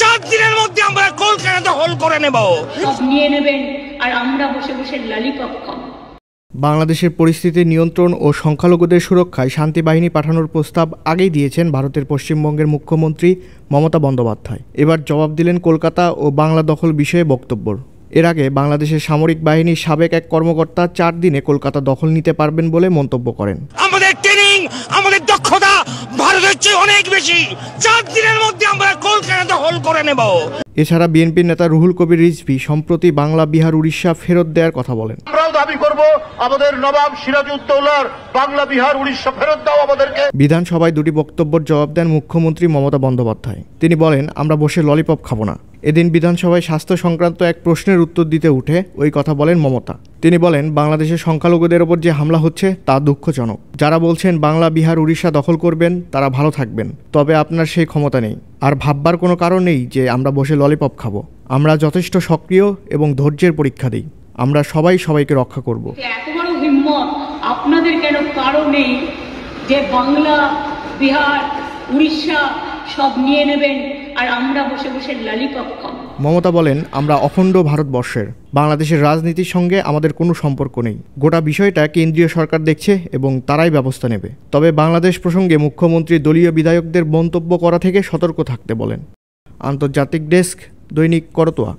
4 দিনের মধ্যে আমরা কলকাতা দখল করে নেব। সব নিয়ে নেবেন আর আমরা বসে বসে ললিপপ খাবো। বাংলাদেশের পরিস্থিতি নিয়ন্ত্রণ ও সংখ্যালঘুদের সুরক্ষায় শান্তি বাহিনী পাঠানোর প্রস্তাব আগেই দিয়েছেন ভারতের পশ্চিমবঙ্গের মুখ্যমন্ত্রী মমতা বন্দ্যোপাধ্যায়। এবার জবাব দিলেন কলকাতা ও বাংলা দখল বিষয়ে বক্তব্যর। এর আগে বাংলাদেশের সামরিক বাহিনীর সাবেক এক কর্মকর্তা 4 দিনে কলকাতা দখল নিতে পারবেন বলে মন্তব্য করেন। আমাদের ট্রেনিং, আমাদের দক্ষতা ভারতের চেয়ে অনেক বেশি। 4 দিনের মধ্যে আমরা কলকাতা দখল করে নেব। এছাড়া বিএনপির নেতা রুহুল কবির রিজভী সম্প্রতি বাংলা, বিহার, উড়িষ্যা ফেরত দেওয়ার কথা বলেন। আমরাও দাবি করব আমাদের নবাব সিরাজউদ্দৌলার বাংলা, বিহার, উড়িষ্যা ফেরত দাও আমাদেরকে। বিধানসভায় দুটি বক্তব্যের জবাব দেন মুখ্যমন্ত্রী মমতা বন্দ্যোপাধ্যায়। তিনি বলেন, আমরা বসে ললিপপ খাবো না। এদিন বিধানসভায় স্বাস্থ্য সংক্রান্ত এক প্রশ্নের উত্তর দিতে উঠে ওই কথা বলেন মমতা। তিনি বলেন, বাংলাদেশের সংখ্যালঘুদের ওপর যে হামলা হচ্ছে তা দুঃখজনক। যারা বলছেন বাংলা, বিহার, উড়িষ্যা দখল করবেন তারা ভালো থাকবেন, তবে আপনার সেই ক্ষমতা নেই। আর ভাববার কোনো কারণ নেই যে আমরা বসে ললিপপ খাবো। আমরা যথেষ্ট সক্রিয় এবং ধৈর্যের পরীক্ষা দিই। আমরা সবাই সবাইকে রক্ষা করব। এত বড় হিম্মত আপনাদের কেন কারো নেই যে বাংলা, বিহার, উড়িষ্যা সব নিয়ে নেবেন আর আমরা বসে বসে ললিপপ খাবো। মমতা বলেন, আমরা অখণ্ড ভারতবর্ষের। বাংলাদেশের রাজনীতির সঙ্গে আমাদের কোনো সম্পর্ক নেই। গোটা বিষয়টা কেন্দ্রীয় সরকার দেখছে এবং তারাই ব্যবস্থা নেবে। তবে বাংলাদেশ প্রসঙ্গে মুখ্যমন্ত্রী দলীয় বিধায়কদের মন্তব্য করা থেকে সতর্ক থাকতে বলেন। আন্তর্জাতিক ডেস্ক, দৈনিক করতোয়া।